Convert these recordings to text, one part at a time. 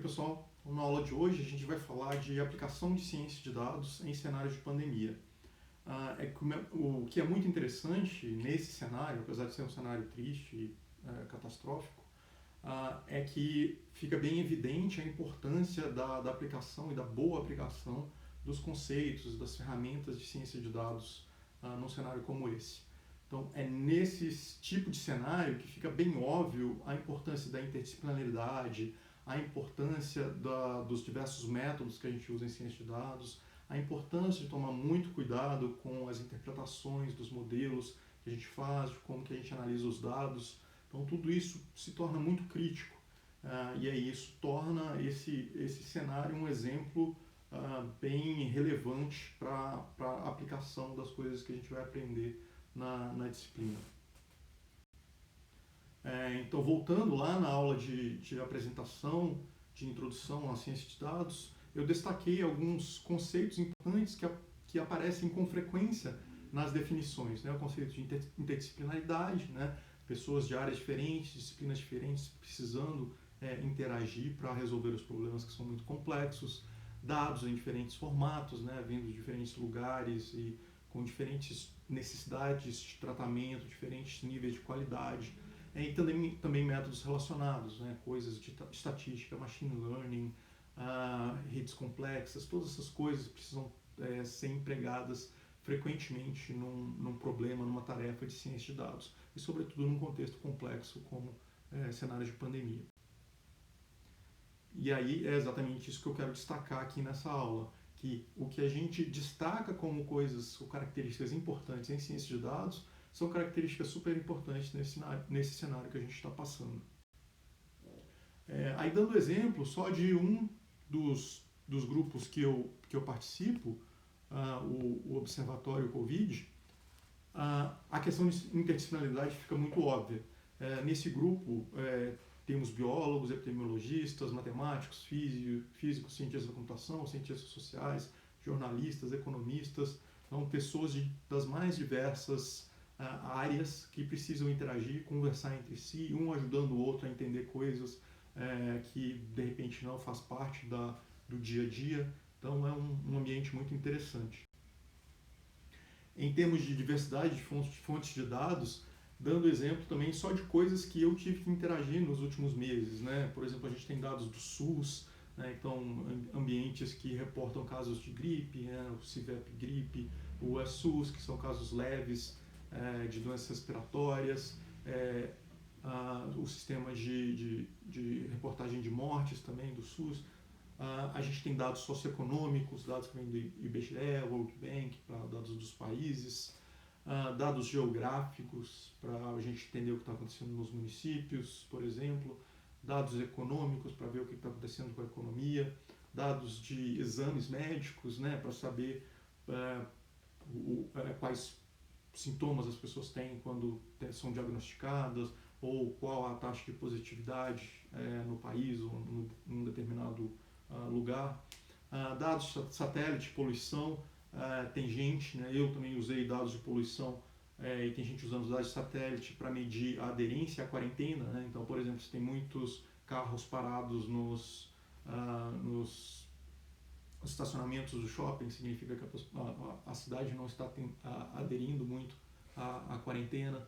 pessoal. Na aula de hoje a gente vai falar de aplicação de ciência de dados em cenários de pandemia. O que é muito interessante nesse cenário, apesar de ser um cenário triste e catastrófico, é que fica bem evidente a importância da aplicação e da boa aplicação dos conceitos, das ferramentas de ciência de dados num cenário como esse. Então, é nesse tipo de cenário que fica bem óbvio a importância da interdisciplinaridade, a importância dos diversos métodos que a gente usa em ciência de dados, a importância de tomar muito cuidado com as interpretações dos modelos que a gente faz, de como que a gente analisa os dados. Então, tudo isso se torna muito crítico. E aí isso torna esse cenário um exemplo bem relevante para a aplicação das coisas que a gente vai aprender na disciplina. Então, voltando lá na aula de apresentação, de introdução à ciência de dados, eu destaquei alguns conceitos importantes que aparecem com frequência nas definições, né? O conceito de interdisciplinaridade, né? Pessoas de áreas diferentes, disciplinas diferentes, precisando interagir para resolver os problemas que são muito complexos, dados em diferentes formatos, né? Vindo de diferentes lugares e com diferentes necessidades de tratamento, diferentes níveis de qualidade, e também métodos relacionados, né? Coisas de estatística, machine learning, redes complexas, todas essas coisas precisam ser empregadas frequentemente num problema, numa tarefa de ciência de dados, e sobretudo num contexto complexo como cenário de pandemia. E aí é exatamente isso que eu quero destacar aqui nessa aula, que o que a gente destaca como coisas ou características importantes em ciência de dados são características super importantes nesse cenário que a gente está passando. Aí dando exemplo só de um dos grupos que eu participo, o Observatório Covid, a questão de interdisciplinaridade fica muito óbvia. Nesse grupo temos biólogos, epidemiologistas, matemáticos, físicos, cientistas da computação, cientistas sociais, jornalistas, economistas, então pessoas das mais diversas áreas que precisam interagir, conversar entre si, um ajudando o outro a entender coisas que de repente não faz parte do dia a dia. Então é um ambiente muito interessante. Em termos de diversidade de fontes de dados, dando exemplo também só de coisas que eu tive que interagir nos últimos meses, né? Por exemplo, a gente tem dados do SUS, né? Então ambientes que reportam casos de gripe, né? O CIVEP gripe, o SUS, que são casos leves de doenças respiratórias, o sistema de reportagem de mortes também do SUS. A gente tem dados socioeconômicos, dados que vêm do IBGE, World Bank, para dados dos países, dados geográficos, para a gente entender o que está acontecendo nos municípios, por exemplo, dados econômicos, para ver o que está acontecendo com a economia, dados de exames médicos, né, para saber quais sintomas as pessoas têm quando são diagnosticadas, ou qual a taxa de positividade no país ou num determinado lugar. Dados de satélite, poluição, tem gente, né, eu também usei dados de poluição, e tem gente usando os dados de satélite para medir a aderência à quarentena, né? Então, por exemplo, se tem muitos carros parados nos estacionamentos do shopping, significa que a cidade não está aderindo muito à quarentena.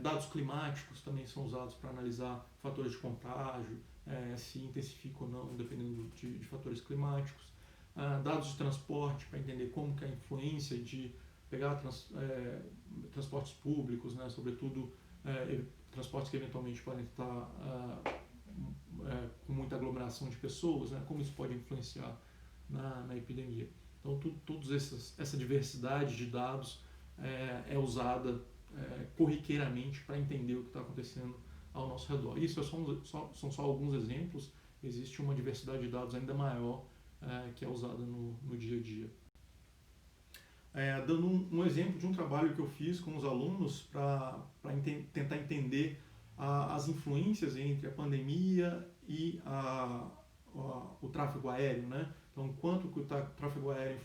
Dados climáticos também são usados para analisar fatores de contágio, se intensifica ou não, dependendo de fatores climáticos. Dados de transporte, para entender como que a influência de pegar transportes públicos, né, sobretudo transportes que eventualmente podem estar com muita aglomeração de pessoas, né, como isso pode influenciar na epidemia. Então, toda essa diversidade de dados é usada corriqueiramente para entender o que está acontecendo ao nosso redor. Isso são só alguns exemplos, existe uma diversidade de dados ainda maior que é usada no dia a dia. Dando um exemplo de um trabalho que eu fiz com os alunos para tentar entender as influências entre a pandemia e o tráfego aéreo, né? Então, quanto que o tráfego aéreo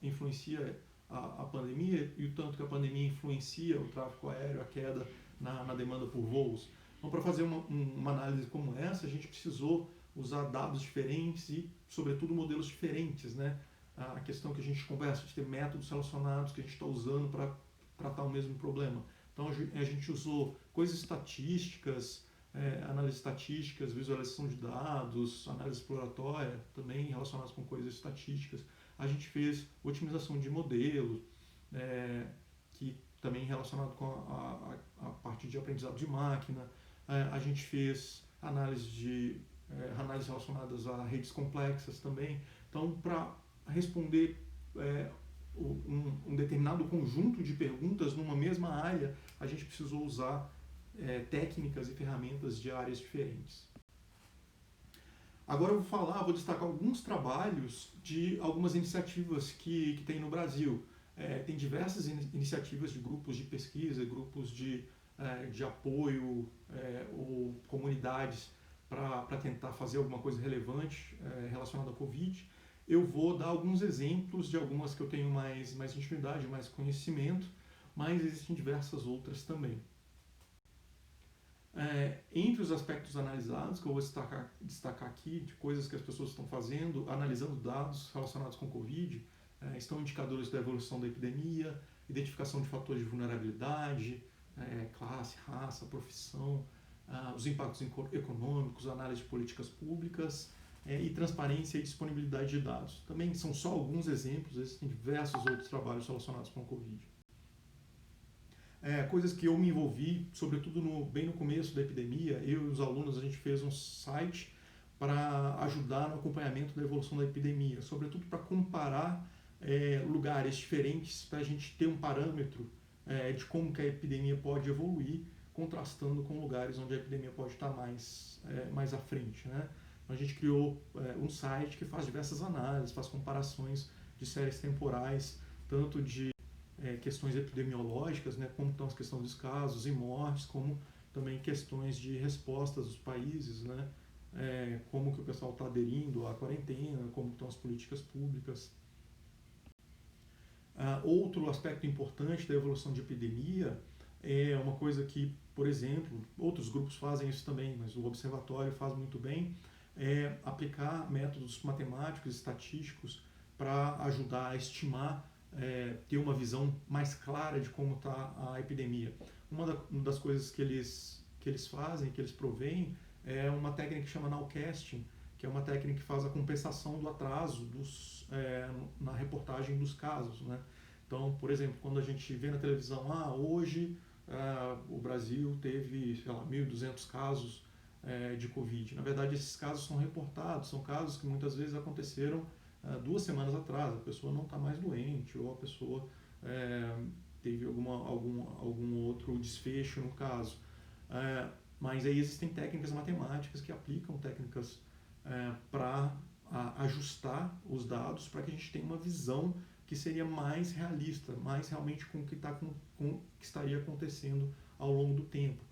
influencia a pandemia e o tanto que a pandemia influencia o tráfego aéreo, a queda na demanda por voos. Então, para fazer uma análise como essa, a gente precisou usar dados diferentes e, sobretudo, modelos diferentes, né? A questão que a gente conversa de ter métodos relacionados que a gente está usando para tratar o mesmo problema. Então, a gente usou coisas estatísticas, análise estatísticas, visualização de dados, análise exploratória, também relacionadas com coisas estatísticas. A gente fez otimização de modelos, que também relacionado com a parte de aprendizado de máquina. A gente fez análises relacionadas a redes complexas também. Então, para responder um determinado conjunto de perguntas numa mesma área, a gente precisou usar técnicas e ferramentas de áreas diferentes. Agora eu vou destacar alguns trabalhos de algumas iniciativas que tem no Brasil. Tem diversas iniciativas de grupos de pesquisa, grupos de apoio ou comunidades para tentar fazer alguma coisa relevante relacionada à Covid. Eu vou dar alguns exemplos de algumas que eu tenho mais intimidade, mais conhecimento, mas existem diversas outras também. Entre os aspectos analisados, que eu vou destacar aqui, de coisas que as pessoas estão fazendo, analisando dados relacionados com Covid, estão indicadores da evolução da epidemia, identificação de fatores de vulnerabilidade, classe, raça, profissão, os impactos econômicos, análise de políticas públicas e transparência e disponibilidade de dados. Também são só alguns exemplos, existem diversos outros trabalhos relacionados com a Covid. Coisas que eu me envolvi, sobretudo bem no começo da epidemia, eu e os alunos, a gente fez um site para ajudar no acompanhamento da evolução da epidemia, sobretudo para comparar lugares diferentes, para a gente ter um parâmetro de como que a epidemia pode evoluir, contrastando com lugares onde a epidemia pode estar mais à frente, né? A gente criou um site que faz diversas análises, faz comparações de séries temporais, tanto de questões epidemiológicas, né, como estão as questões dos casos e mortes, como também questões de respostas dos países, né, como que o pessoal está aderindo à quarentena, como estão as políticas públicas. Outro aspecto importante da evolução de epidemia é uma coisa que, por exemplo, outros grupos fazem isso também, mas o Observatório faz muito bem, é aplicar métodos matemáticos e estatísticos para ajudar a estimar, ter uma visão mais clara de como está a epidemia. Uma das coisas que eles fazem, que eles provêm, é uma técnica que chama nowcasting, que é uma técnica que faz a compensação do atraso na reportagem dos casos, né? Então, por exemplo, quando a gente vê na televisão, hoje o Brasil teve, sei lá, 1.200 casos de Covid. Na verdade, esses casos são reportados, são casos que muitas vezes aconteceram 2 semanas atrás, a pessoa não está mais doente, ou a pessoa teve algum outro desfecho no caso. Mas aí existem técnicas matemáticas que aplicam técnicas para ajustar os dados para que a gente tenha uma visão que seria mais realista, mais realmente com o que estaria acontecendo ao longo do tempo,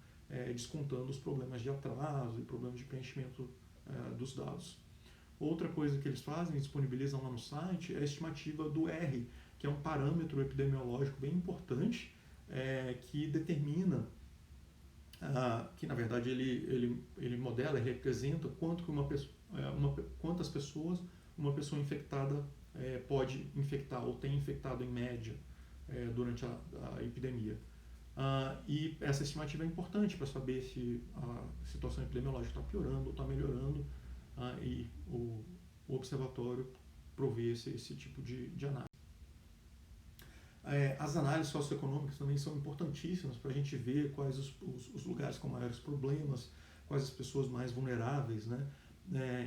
descontando os problemas de atraso e problemas de preenchimento dos dados. Outra coisa que eles fazem, disponibilizam lá no site, é a estimativa do R, que é um parâmetro epidemiológico bem importante, que determina, que na verdade ele modela e representa quantas pessoas uma pessoa infectada pode infectar ou tem infectado em média durante a epidemia. E essa estimativa é importante para saber se a situação epidemiológica está piorando ou está melhorando, e o observatório provê esse tipo de análise. As análises socioeconômicas também são importantíssimas para a gente ver quais os lugares com maiores problemas, quais as pessoas mais vulneráveis, né?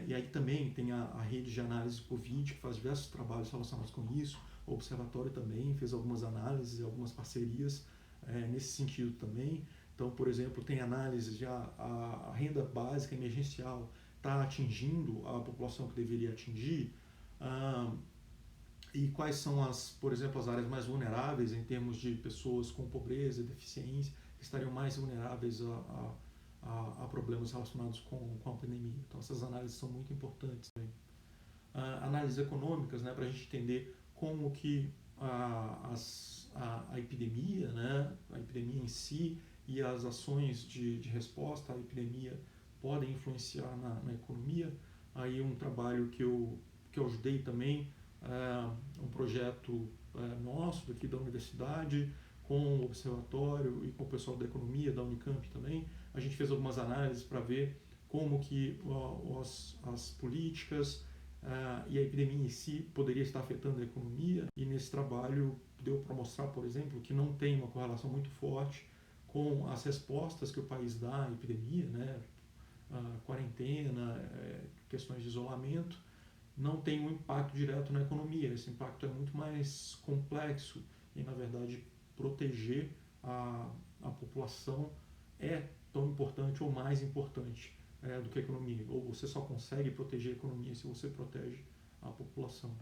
E aí também tem a rede de análise Covid, que faz diversos trabalhos relacionados com isso. O observatório também fez algumas análises e algumas parcerias nesse sentido também. Então, por exemplo, tem análise de a renda básica emergencial está atingindo a população que deveria atingir, e quais são, por exemplo, as áreas mais vulneráveis em termos de pessoas com pobreza e deficiência, que estariam mais vulneráveis a problemas relacionados com a pandemia. Então, essas análises são muito importantes também. Análises econômicas, né, para a gente entender como que a epidemia, né, a epidemia em si e as ações de resposta à epidemia podem influenciar na economia. Aí um trabalho que eu ajudei também, um projeto nosso daqui da universidade, com o observatório e com o pessoal da economia da Unicamp também. A gente fez algumas análises para ver como que as políticas e a epidemia em si poderia estar afetando a economia, e nesse trabalho deu para mostrar, por exemplo, que não tem uma correlação muito forte com as respostas que o país dá à epidemia, né? Quarentena, questões de isolamento, não tem um impacto direto na economia. Esse impacto é muito mais complexo e, na verdade, proteger a população é tão importante ou mais importante do que a economia. Ou você só consegue proteger a economia se você protege a população.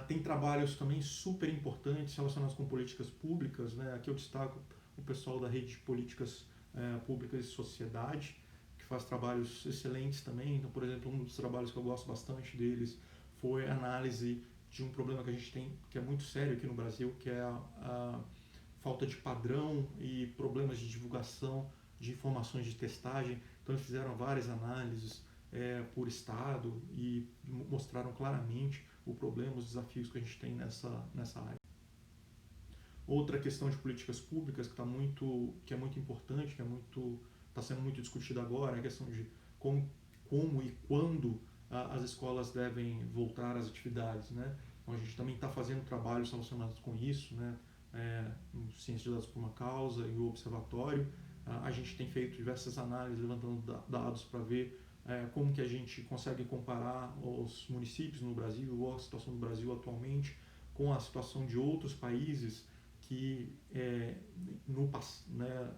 Tem trabalhos também super importantes relacionados com políticas públicas, né? Aqui eu destaco o pessoal da Rede de Políticas Públicas e Sociedade, que faz trabalhos excelentes também. Então, por exemplo, um dos trabalhos que eu gosto bastante deles foi a análise de um problema que a gente tem, que é muito sério aqui no Brasil, que é a falta de padrão e problemas de divulgação de informações de testagem. Então, eles fizeram várias análises por estado e mostraram claramente o problema, os desafios que a gente tem nessa área. Outra questão de políticas públicas que é muito importante, está sendo muito discutida agora, é a questão de como e quando as escolas devem voltar às atividades, né? Então, a gente também está fazendo trabalhos relacionados com isso, né? No Ciência de Dados por uma Causa e o Observatório. A gente tem feito diversas análises, levantando dados para ver como que a gente consegue comparar os municípios no Brasil, ou a situação do Brasil atualmente, com a situação de outros países que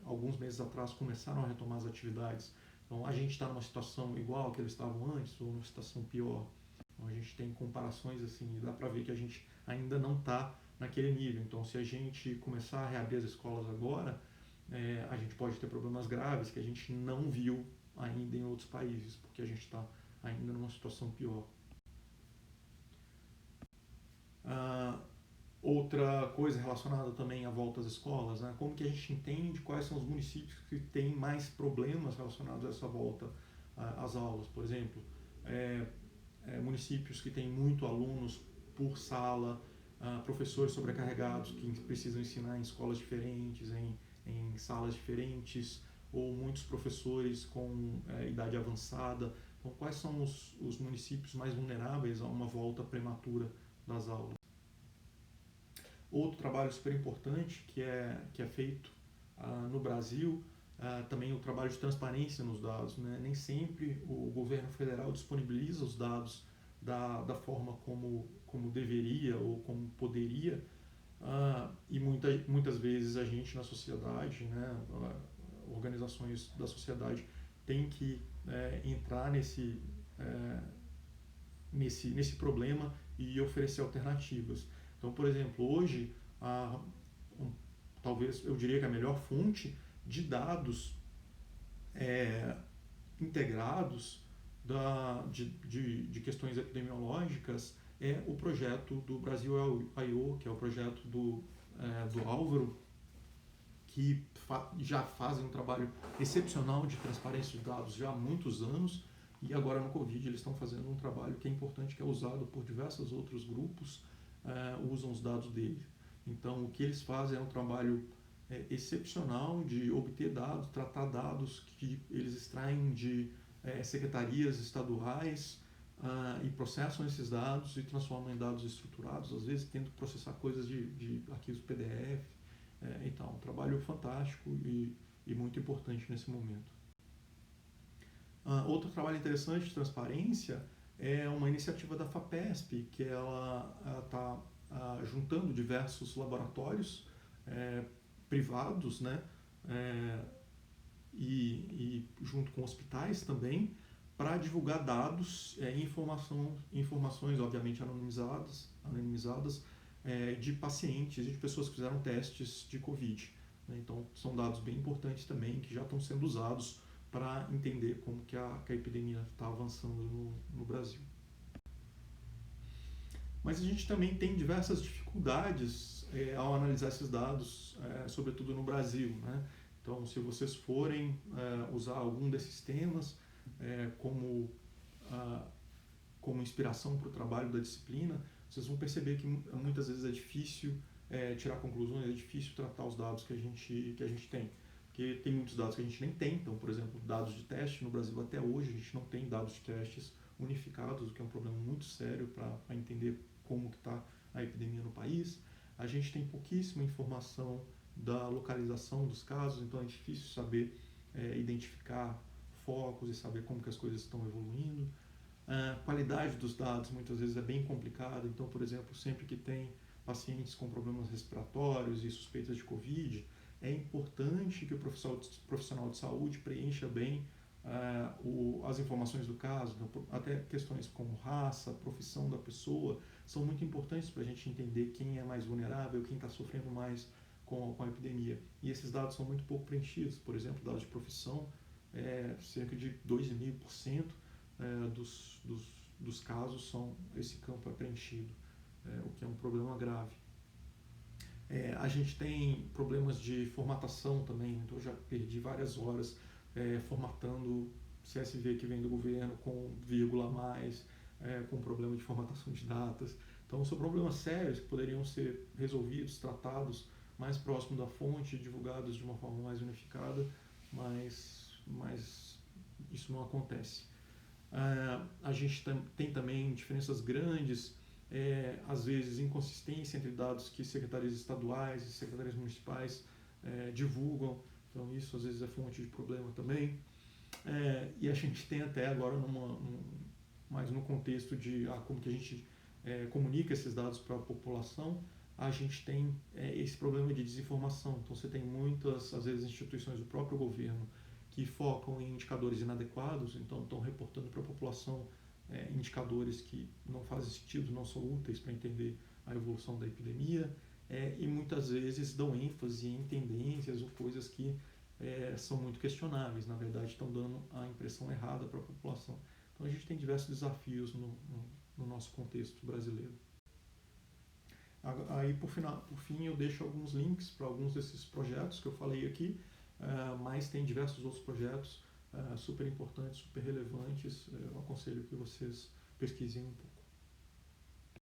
alguns meses atrás começaram a retomar as atividades. Então, a gente está numa situação igual que eles estavam antes ou numa situação pior. Então, a gente tem comparações assim e dá para ver que a gente ainda não está naquele nível. Então, se a gente começar a reabrir as escolas agora, a gente pode ter problemas graves que a gente não viu ainda em outros países, porque a gente está ainda numa situação pior. Outra coisa relacionada também à volta às escolas, né? Como que a gente entende quais são os municípios que têm mais problemas relacionados a essa volta às aulas, por exemplo, municípios que têm muito alunos por sala, professores sobrecarregados que precisam ensinar em escolas diferentes, em salas diferentes, ou muitos professores com idade avançada. Então, quais são os municípios mais vulneráveis a uma volta prematura das aulas? Outro trabalho super importante que é feito no Brasil, também o trabalho de transparência nos dados, né? Nem sempre o governo federal disponibiliza os dados da forma como deveria ou como poderia, e muitas vezes a gente na sociedade, né, organizações da sociedade tem que entrar nesse problema e oferecer alternativas. Então, por exemplo, hoje, talvez eu diria que a melhor fonte de dados integrados de questões epidemiológicas é o projeto do Brasil I.O., que é o projeto do Álvaro, que já fazem um trabalho excepcional de transparência de dados já há muitos anos, e agora no Covid eles estão fazendo um trabalho que é importante, que é usado por diversos outros grupos, usam os dados dele. Então, o que eles fazem é um trabalho excepcional de obter dados, tratar dados que eles extraem de secretarias estaduais e processam esses dados e transformam em dados estruturados, às vezes tendo que processar coisas de arquivos PDF. Então, um trabalho fantástico e muito importante nesse momento. Outro trabalho interessante de transparência é uma iniciativa da FAPESP, que ela está juntando diversos laboratórios privados, né, e junto com hospitais também, para divulgar dados e informações, obviamente anonimizadas de pacientes e de pessoas que fizeram testes de Covid. Então, são dados bem importantes também, que já estão sendo usados para entender como que a epidemia está avançando no Brasil. Mas a gente também tem diversas dificuldades ao analisar esses dados, sobretudo no Brasil, né? Então, se vocês forem usar algum desses temas como, como inspiração para o trabalho da disciplina, vocês vão perceber que muitas vezes é difícil tirar conclusões, é difícil tratar os dados que a gente tem. Porque tem muitos dados que a gente nem tem. Então, por exemplo, dados de teste, no Brasil até hoje a gente não tem dados de testes unificados, o que é um problema muito sério para entender como que está a epidemia no país. A gente tem pouquíssima informação da localização dos casos, então é difícil saber identificar focos e saber como que as coisas estão evoluindo. A qualidade dos dados muitas vezes é bem complicada, então, por exemplo, sempre que tem pacientes com problemas respiratórios e suspeitas de Covid, é importante que o profissional de saúde preencha bem as informações do caso, até questões como raça, profissão da pessoa, são muito importantes para a gente entender quem é mais vulnerável, quem está sofrendo mais com a epidemia. E esses dados são muito pouco preenchidos. Por exemplo, dados de profissão, cerca de 2,5% dos casos esse campo é preenchido, o que é um problema grave. A gente tem problemas de formatação também, então eu já perdi várias horas formatando CSV que vem do governo com vírgula a mais, com problema de formatação de datas. Então são problemas sérios que poderiam ser resolvidos, tratados mais próximo da fonte, divulgados de uma forma mais unificada, mas isso não acontece. A gente tem também diferenças grandes, às vezes inconsistência entre dados que secretarias estaduais e secretarias municipais divulgam, então isso às vezes é fonte de problema também. E a gente tem até agora, mais no contexto de como que a gente comunica esses dados para a população, a gente tem esse problema de desinformação. Então você tem muitas, às vezes, instituições do próprio governo que focam em indicadores inadequados, então estão reportando para a população indicadores que não fazem sentido, não são úteis para entender a evolução da epidemia, e muitas vezes dão ênfase em tendências ou coisas que são muito questionáveis, na verdade estão dando a impressão errada para a população. Então a gente tem diversos desafios no nosso contexto brasileiro. Aí por fim eu deixo alguns links para alguns desses projetos que eu falei aqui, mas tem diversos outros projetos super importantes, super relevantes. Eu aconselho que vocês pesquisem um pouco.